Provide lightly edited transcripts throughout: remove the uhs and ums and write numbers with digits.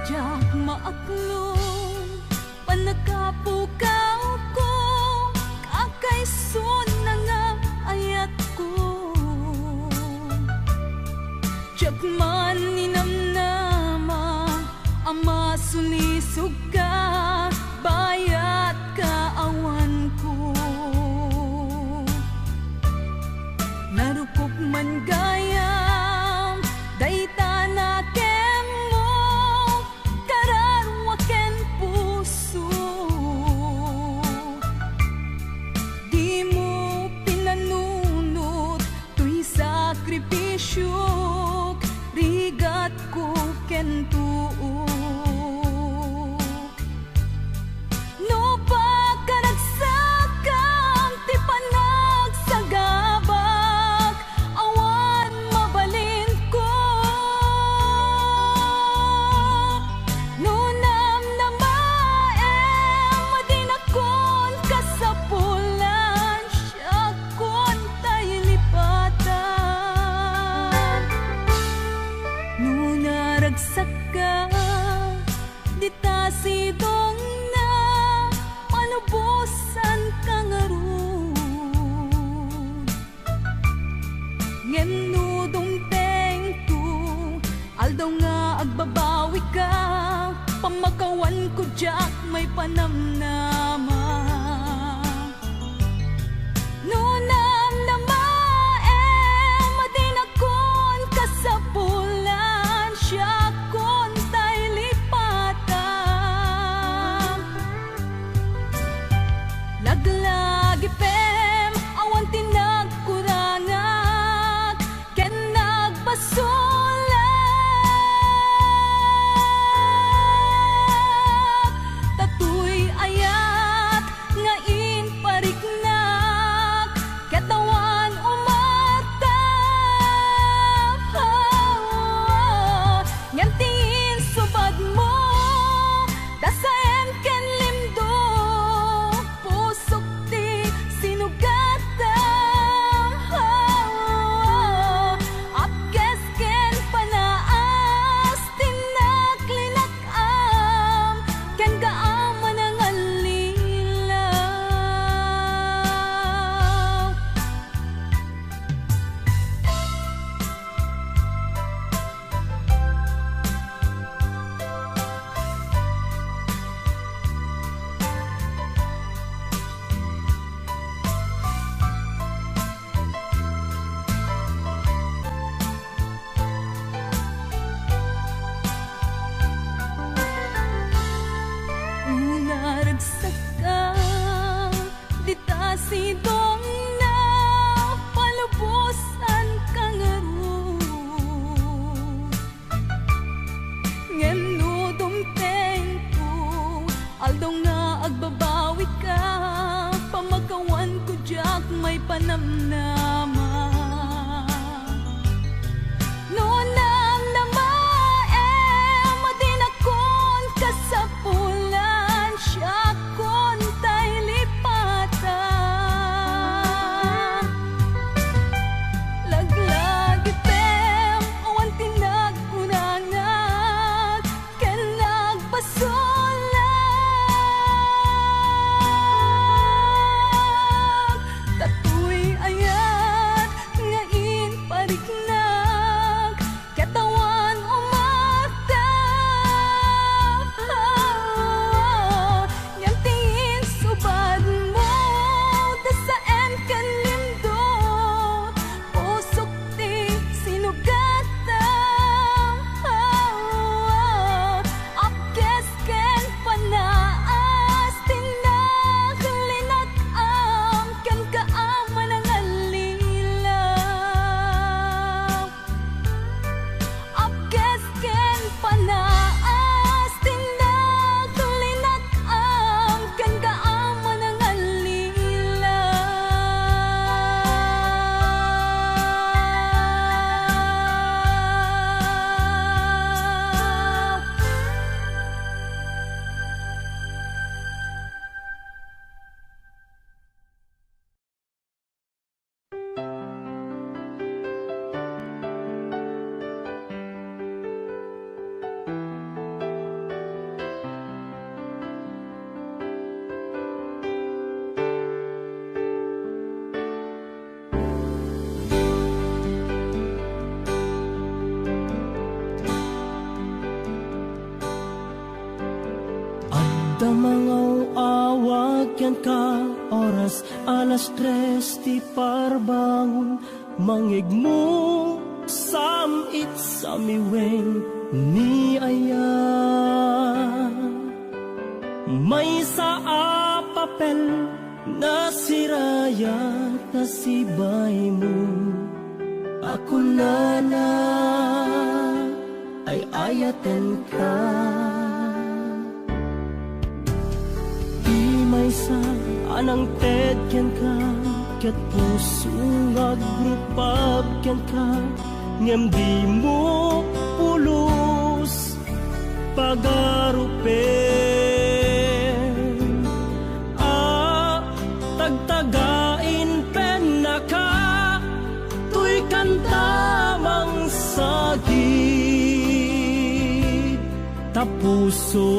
Diyak maaklong panakapukaw ko, kakaisun na nga ayat ko. Diyak man ninamnama ama sulisog ka, bayat kaawan ko. Narukop man gayam dayta na kemo, kararwaken puso. Di mo pinanunot tuy sakripisyo, rigat ko ken tuok. No pagkaragsakam ti panagsagabak, awan mabalin ko. No namnamaem madinakon kasapulan, siya kon tay lipatan. No naragsak ka, di ta sidong na palubusan ka nga ron. Ngem no dumteng tu, aldaw nga agbabawi ka, pamakawan ko diyak may panamnama. No namnamaem madinakon kasapulan, siya kon tay lipatan. Laglagi pem awan tinagkurangak, ken nagbasulak. Tatuy ayat nga inpariknak, katawan umatap. Ngem tingin subad mo, dasaem ken limdo, pusok ti sinugatam. Apkes ken panaas tinaklinakam, ken gaaman ang alilaw. Naragsak ka, di ta sidong na palubusan ka nga ron. Ngem no dumteng ko, aldaw nga agbabawi ka, pamakawan ko diyak may panamnama. No namnamaem madinakon kasapulan, siya kon tay lipatan. Laglagi pem awan tinagkunangak, ken nagbasulak. Tatuy ayat Damangaw awag yan ka oras 3:00 ti parbangon mangigmo samit samiweng ni aya may sa papel na siraya na sibay mo ako na ay ayaten ka may sa anang ted ken ka ket puso agrupab ken ka ngem di mo pulos pagarupen tagtagain pen naka tuy kantamang sagit tapuso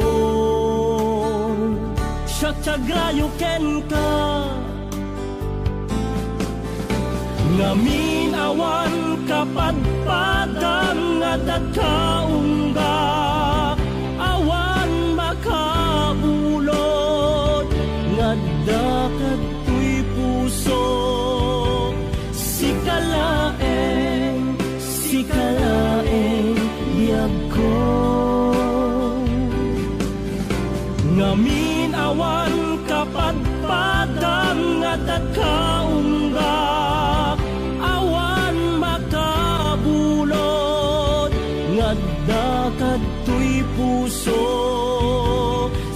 Syagrayo ken ka ngamin awan kapadpadang ngadat kaungga awan makabulod ngadakat tuy puso sikalaeng biyag ko ngamin awan kapadpadang ngadat kaungga awan makabulod ngadakat tuy puso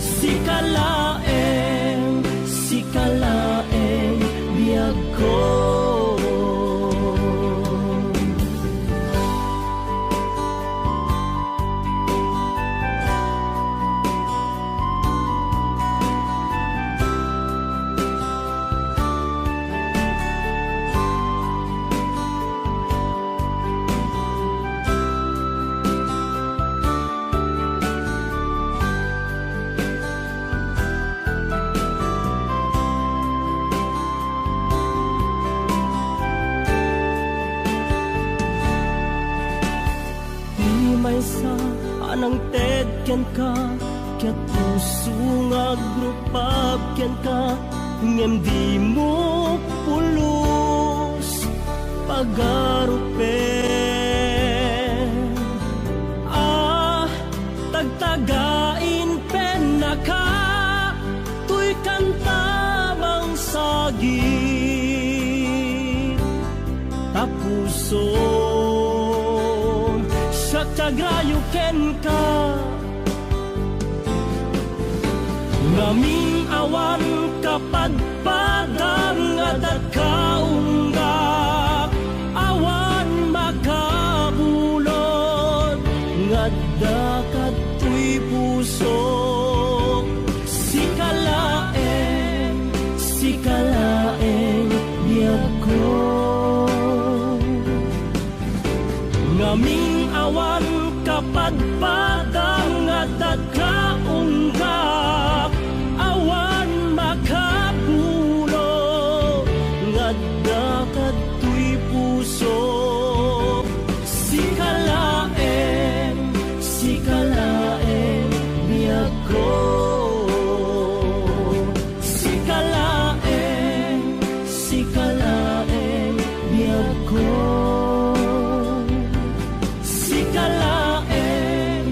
sikalaeng biyag ko sa anang ted ken ka ket puso agrupab ken ka ngem di mo pulos pagarupen tagtagain pen naka tuy kantamang sagit tapuso Syagrayo ken ka ngamin awan kapadpadang ngadat kaungga awan makabulod ngadakat tuy puso sikalaeng biyag ko ngamin awan kapadpadang ngadat kaungga awan makabulod ngadakat tuy puso sikalaeng biyag ko sikalaeng biyag ko sikalaeng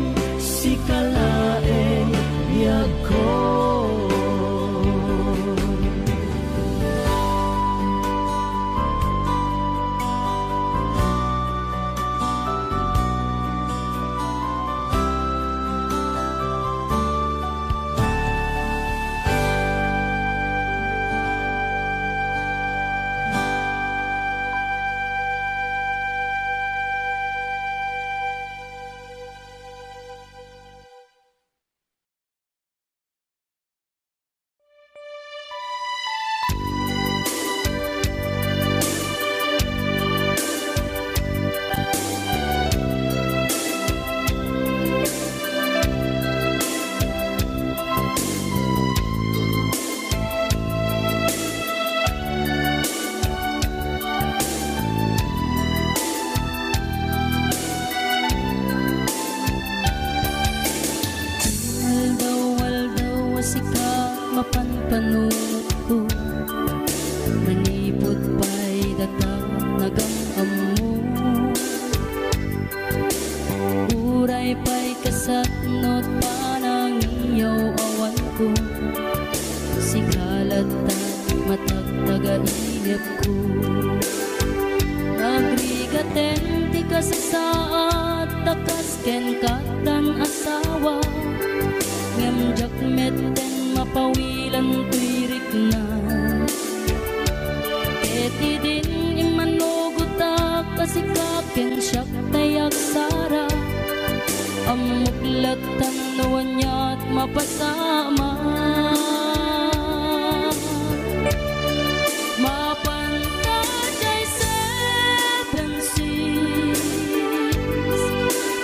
satnot panang iyaw awan ko sikalat at matagtaga-inip ko nagrigaten ti kasasaat takas ken katan asawa ngamjak metten mapawilan tuirik na eti din imanugutak kasikaken siyak tayak sara amuklatan nawan niya't mapasama mapantajay seven seas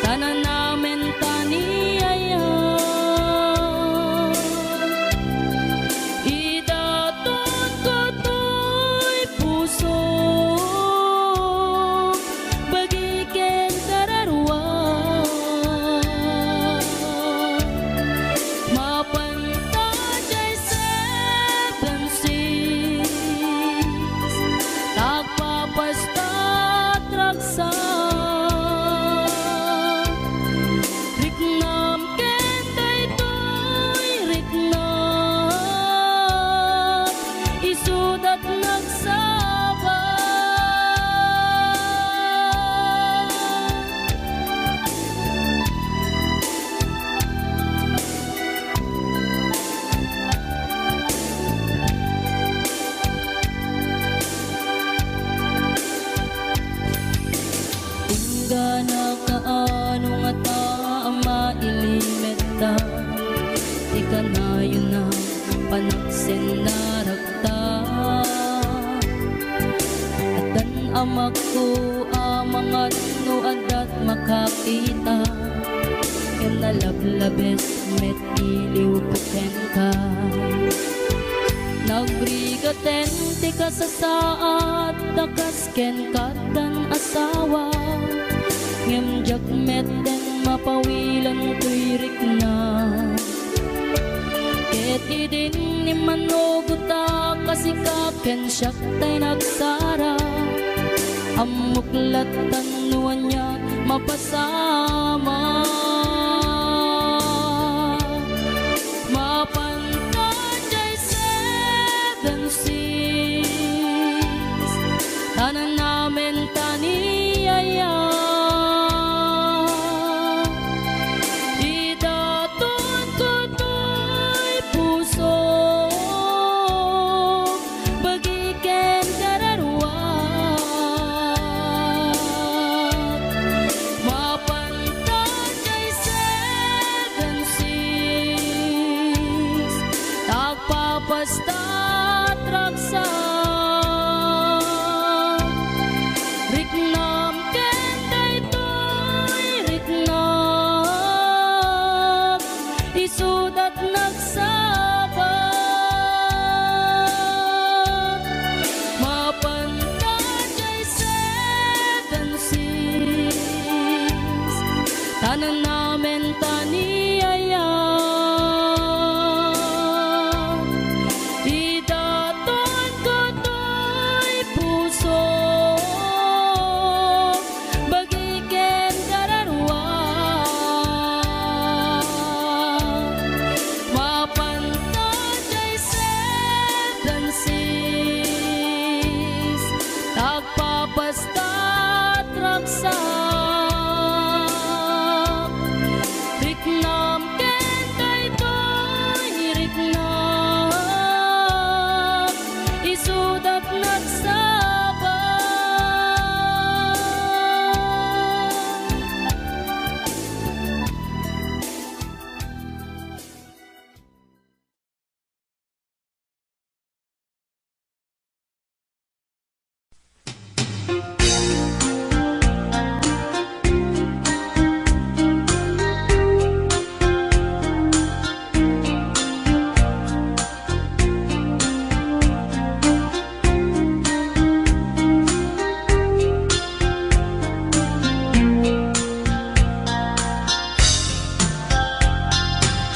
tanan namin taniyaya idaton ko to'y puso bagiken kararwa mapantajay seven seas tagpapastat raksa riknam ken daytoy riknam isudat nagsaba Tunggana kaano nga taama ilimeta di ka na yun na panaksin na rakta at dan amak ko amangan no adat makakita ken nalablabes met iliw ko ken ka nagrigaten ti kasasaat takas ken katan asawa ngamjak metten mapawilan tuirik na ket idin ni manuguta kasikaken siyak tay nagsara amuklatan nuwan niya mapasama mapantajay seven seas tanan namin taniyaya idaton ko to'y puso bagiken kararwa mapantajay seven seas tagpapastat raksa riknam ken daytoy riknam isudat nagsaba mapantajay seven seas tanan namin taniyaya idaton ko to'y puso bagiken kararwa mapantajay seven seas tagpapastat raksa riknam ken daytoy riknam isudat nagsaba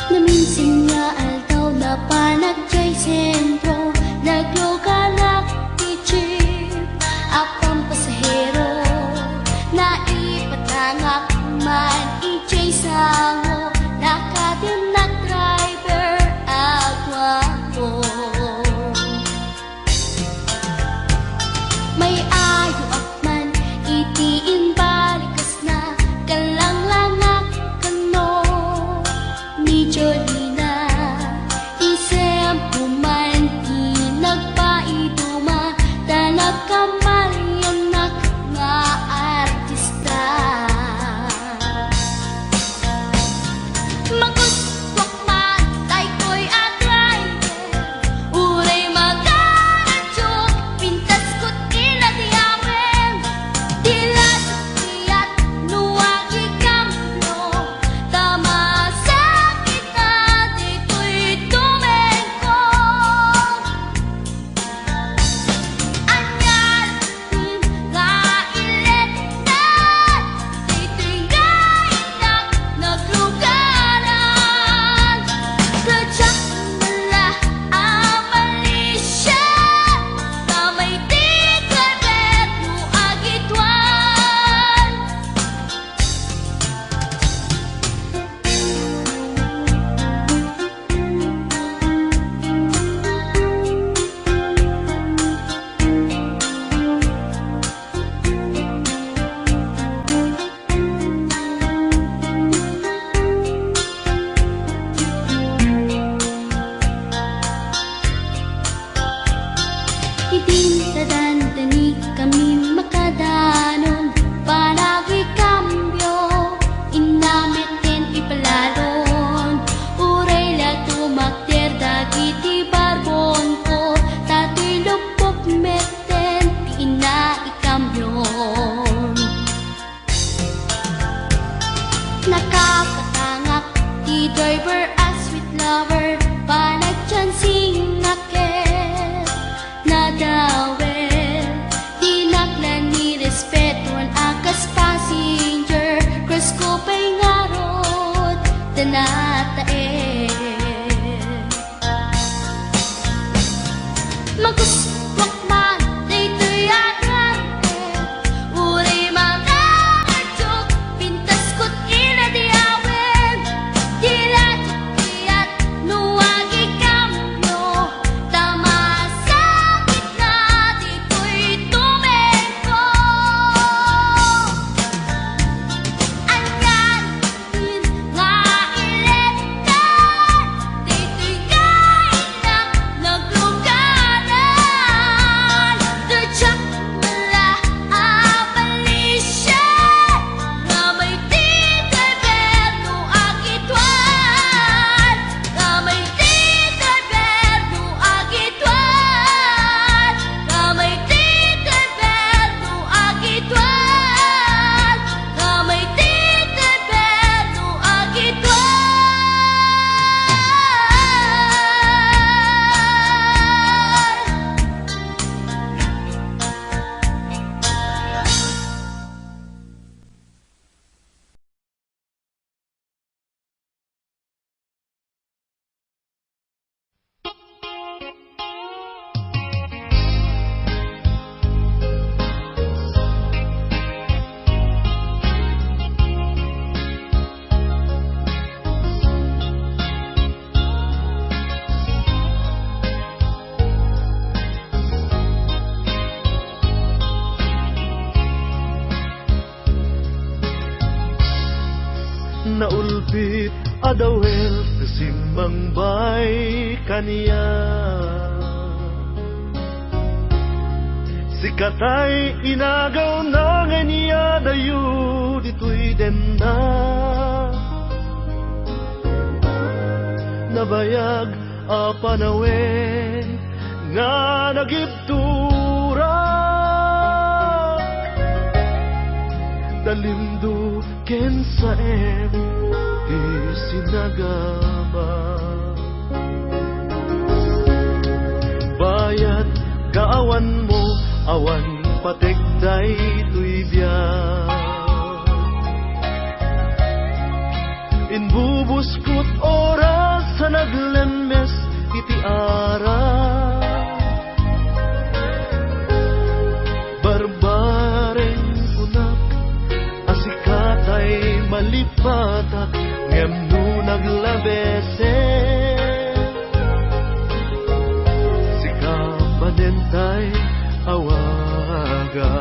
Naminsan nga altaw na panagjay sentro naglugalak ti jeep apang pasahero naipatangak man ijay sango driver as sweet lover, panagchansing nakit na dawel. Dinaklan ni respetuan akas passenger, cross ko pa'y ngarot, tanatae. Maguswak man, daytoy agante, uri mga archok, pintas ko't inadiawen. Dilat-diat, nuwagi kamyo, tamasakit na dito'y tumeko. Anyan, din nga iletan, dito'y kain na naglugaran. Dudyak mala abalisyan, nga may tito'y berno agitwan. Nga may tito'y berno agitwan. Nga may tito'y berno agitwan. Nga may tito'y berno agitwan. Naulbit adawel kasimbang bay kaniya, sikatay inagaw na nga niya dayo dito'y denda. Nabayag a panawen nga nagibtura, dalimdo ken sa di sinagama. Bayat kaawan mo, awan pategday tuy biyak. Inbubuskot oras sa naglemes iti ara, barbareng unak asikatay malipatak ngem no naglabese. Sikamanentay awaga,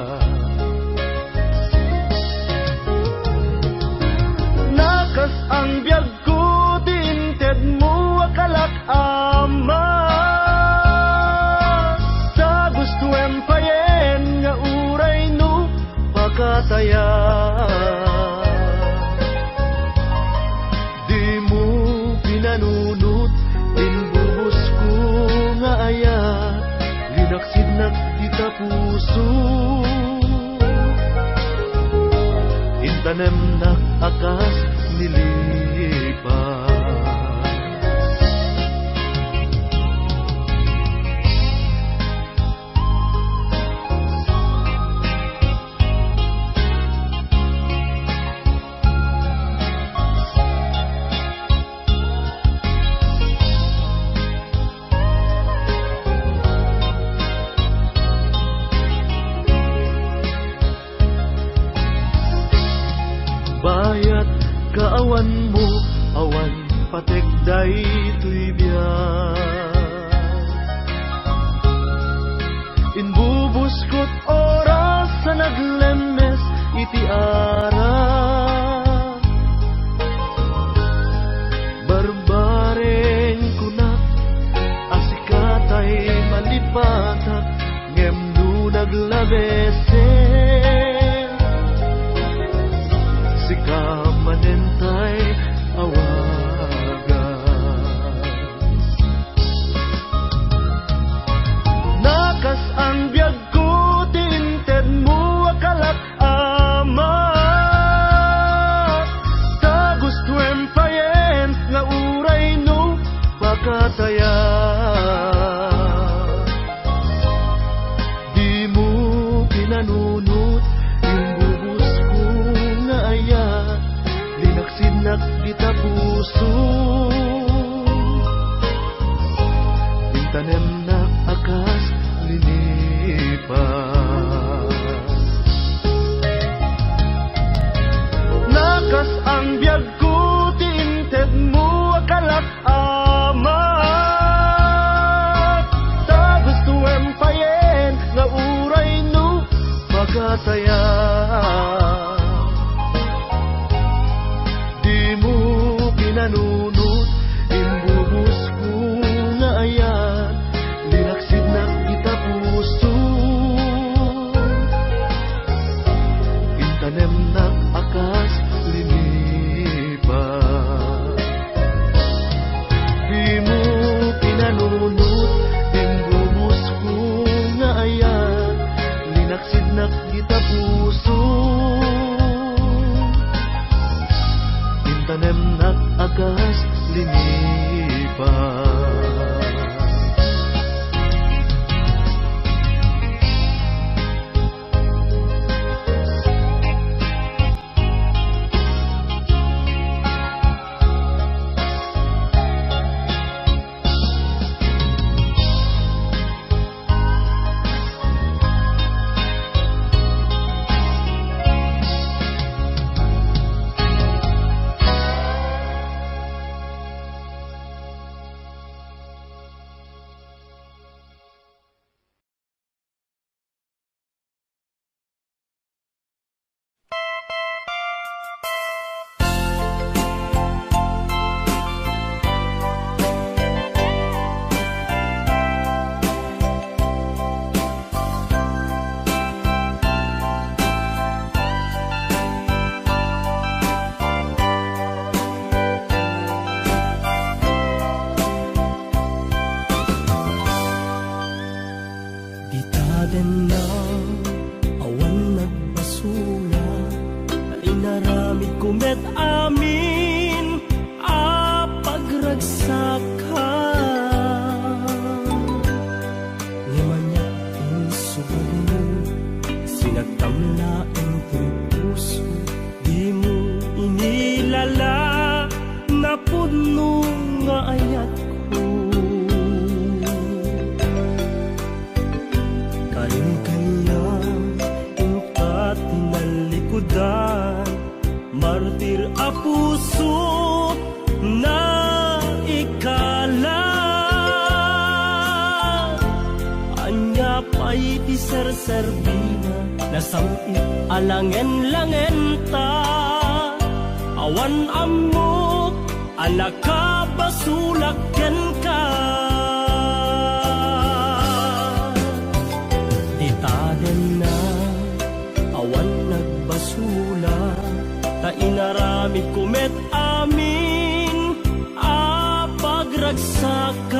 nakas ang biyag ko tinted mo akalak ama. Sa gusto empayen nga uray no pakataya, di mo pinanunot inbubos ko nga aya, linaksid na kita puso. Intanem na akas nilipas. Bayat kaawan mo, awan pategday tuy biyak. Inbubuskot oras sa naglemes iti ara, barbareng kunak asikatay malipatak ngem no naglabese. Sikamanentay awaga, puso. Tanem na akas linipas. Nakas ang biyag ko, tiinted mo akalak amat. Ta gusto empayen, nga uray no magataya. Di mo pinanunod, imbubus ko nga ayan. Linaksid na kita puso. Intanem na akas linipas. Di mo pinanunod, imbubus ko nga ayan. Linaksid na kita puso. Intanem na akas linipas. Kumet amin a pagragsakan. Ngimanya insubad mo, sinagtamla ang puso. Di mo inilala na puno nga ayat ko. Kaling kanya ang katinalikudan, martir a puso na ikala. Anya pa'y ti serserbina, nasamit alangen-langen ta. Awan amok, alaka basulaken ka. Di taden na, awan nagbasula. Ta inaramid kumet amin a pagragsakan.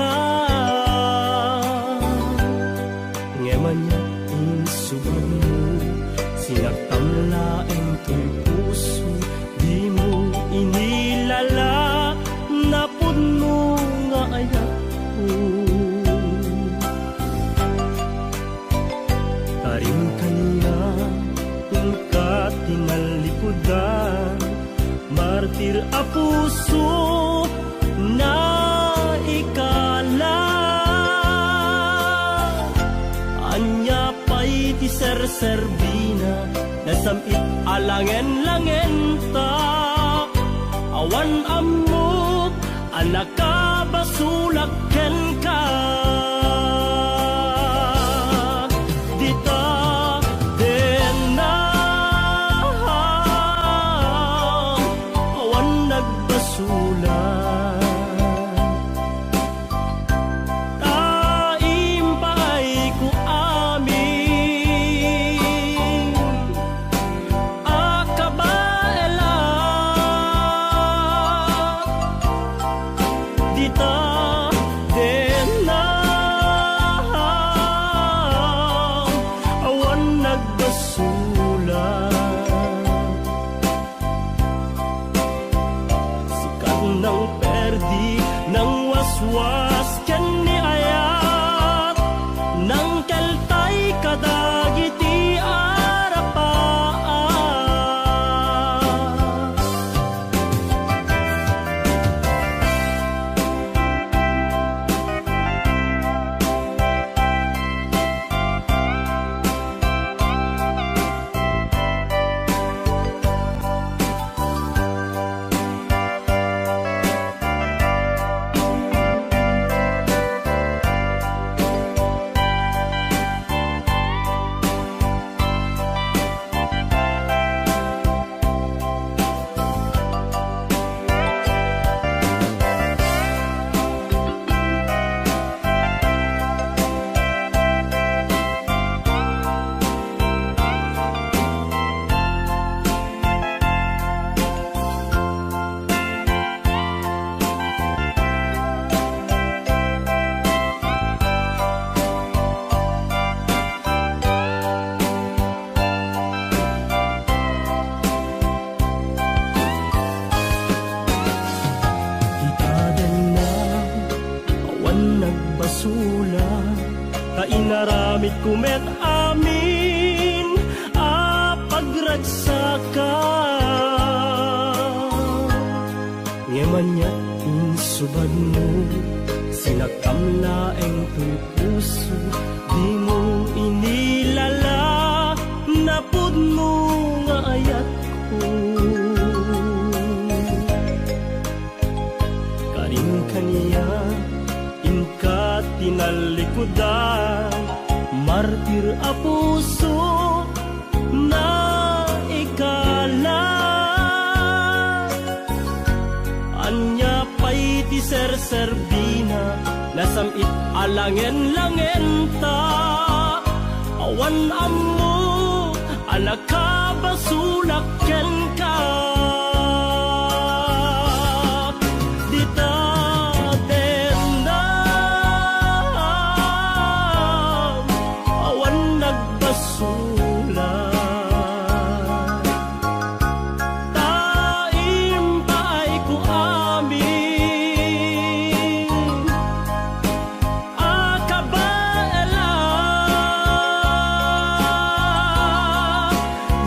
Ngemanya insubad mo, sinagtamla ang puso. Di mo inilala na puno nga ayat ko. Tarim kanya ang katinalikudan, martir a puso na ikala. Anya pa'y ti serserbina, nasamit alangen-langen ta. Awan amok, alaka basulaken ka. Dita den na awan nagbasulan. Taimpay ko amin akabaela. Dita den damit kumet amin pagragsaka ngemanyat insubad mo sinakamlaeng to'y puso di mo inilala napud mo nga ayat ko karing kaniya inka tinalikudan martir a puso na ikala anya pa'y ti serserbina nasamit alangen-langen ta awan ammo anak ka basulak ken ka dita denam awan nagbasulat taim pa'y ku amin akabaela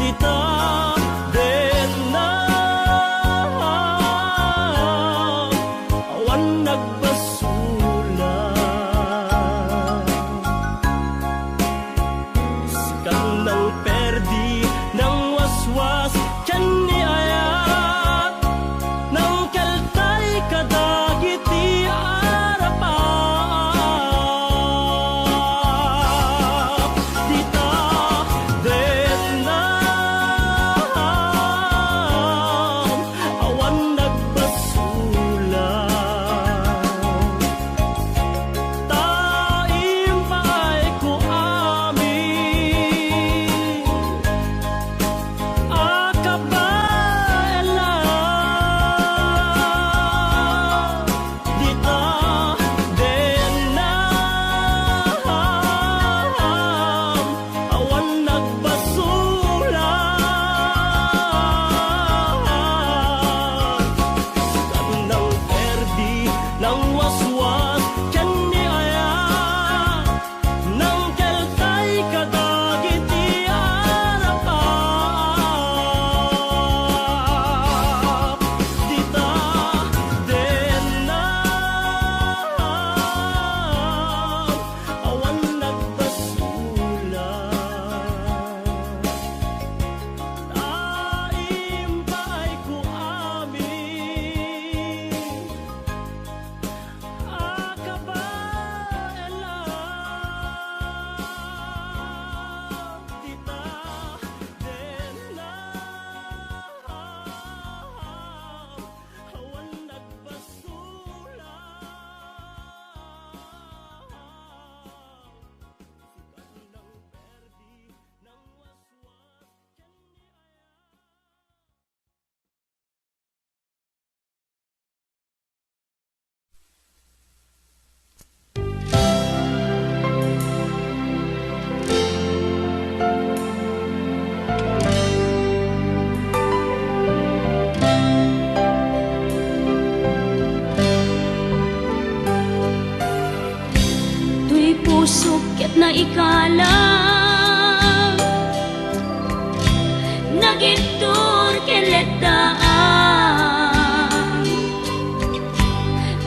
dita denam awan nagbasulat sikat ng perdi ng waswas tiyan ni ayat ng keltay kadagiti arapap dita denam awan nagbasulat taim pa'y ku amin akabaela dita denam awan nagbasulat sikat ng perdi ng waswas tiyan ni ayat ng keltay kadagiti arapap dita denam awan nagbasulat taim pa'y ku amin akabaela dita denam awan nagbasulat sikat ng perdi ng waswas tiyan ni Tuy puso ket na ikala nagitur keletaan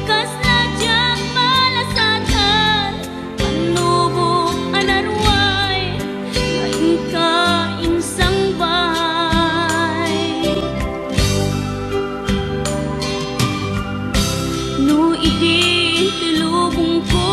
kas najang malasadan panubo anarway ngayon ka insang bay no idi tilubong ko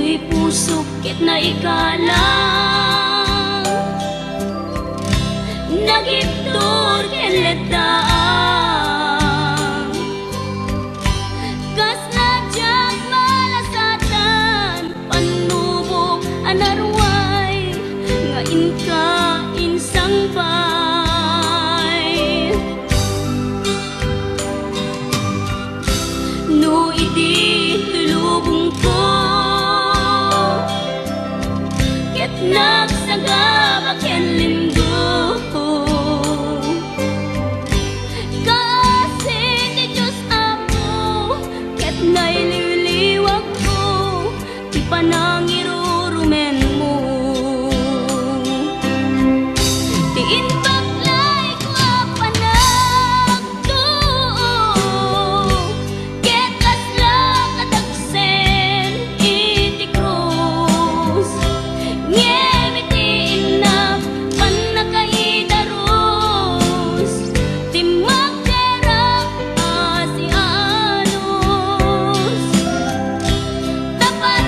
Tuy pusok ket na ikalang nagiptor ken letang kas nadyag malasatan panubok anarway nga inka insang bay no iti tulubong ko ket nagsagaba ken lindo kasi ti Diyos Apo ket naililiwag ko ti panangirurumen mo ti inbaklay ko a panagtuo ket kasla katagsen iti krus ngem iti inap panakaidarus ti magderang asianos tapat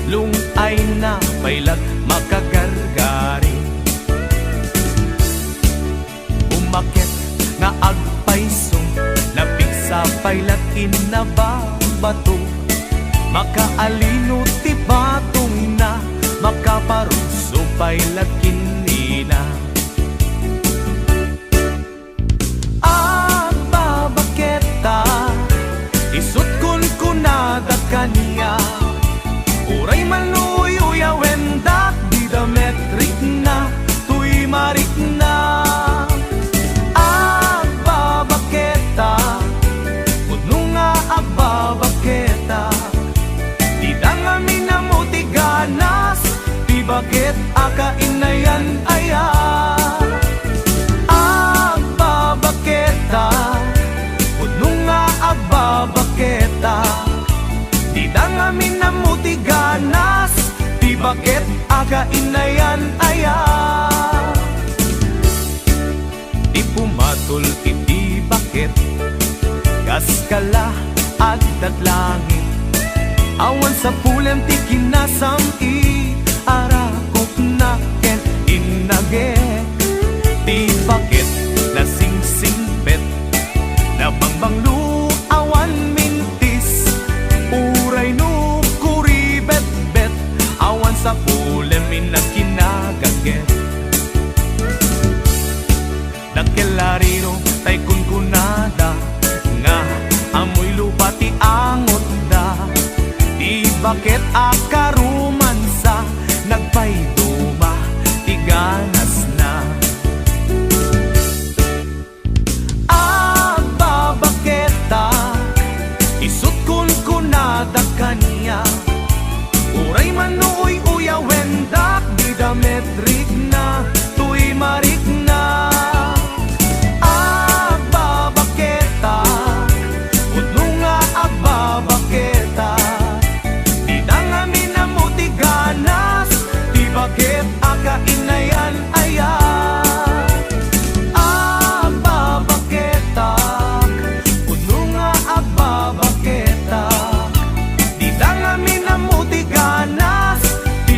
lungay na pailag makagargari. Umakit nga agpaiso, napig sa pailag inababato. Makaalino ti batong na, makaparuso pailag kinina. Babaketa, isut kun kunada kaniya. Uray maluyoya wendak, di da metrik na, tuy marik na. Babaketa, kuno nga babaketa, di da nga minamuti ganas, di bakit akainayan aya. Babaketa, kuno nga babaketa, di da nga minamuti ganas, di bakit akainayan aya. Di pumatol iti bakit, kaskala agdat langit, awan sa pulem ti kinasam i arakok na ken inage. Di bakit nasingsingpet, nabangbang luawan mintis, uray no kuribet-bet, awan sa pulem inakinagaget. Nakelarino tay kunkunada, nga amoy lupa ti angot da. Di bakit akarumansa, nagpayduma ti ganas na. Babaketa, isut kun kunada kaniya. Uray manuoy uya wendak, di da metrik na, tuy marik na. Babaketa, kuno nga babaketa, di da nga minamuti ganas, di bakit akainayan aya.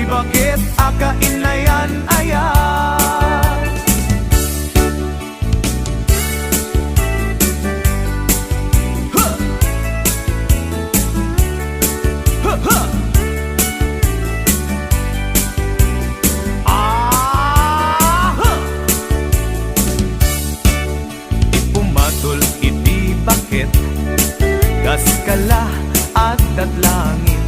Bakit akainayan aya. Ipumatol iti bakit, kaskala agdat langit,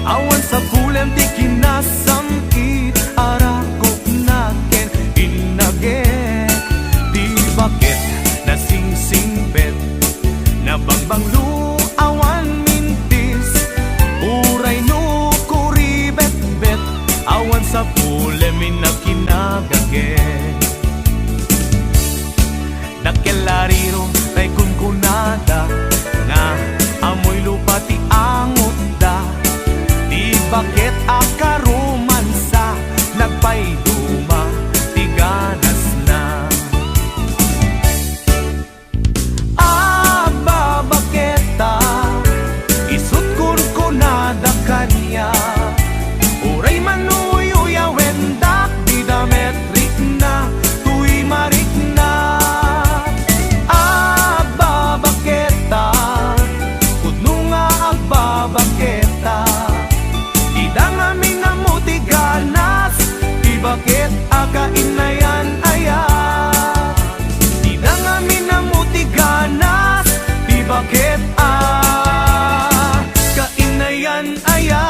awan sa pulem ti kinasamkit, arakok na ken inage. Di bakit nasingsingpet, nabangbang luawan mintis, uray no kuribet-bet, awan sa pulem inakinagaget. Nakelariro tay kunkunada, nga amoy lupa ti angot da. Di bakit akarumansa, nagpayduma ti ganas na. Babaketa, isut kun kunada kaniya. Uray manuyoya wendak, di da metrik na, tuy marik na. Babaketa, kuno nga babaketa, di da nga minamuti ganas, di bakit akainayan aya. Di da nga minamuti ganas, di bakit akainayan aya.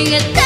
Ingat ka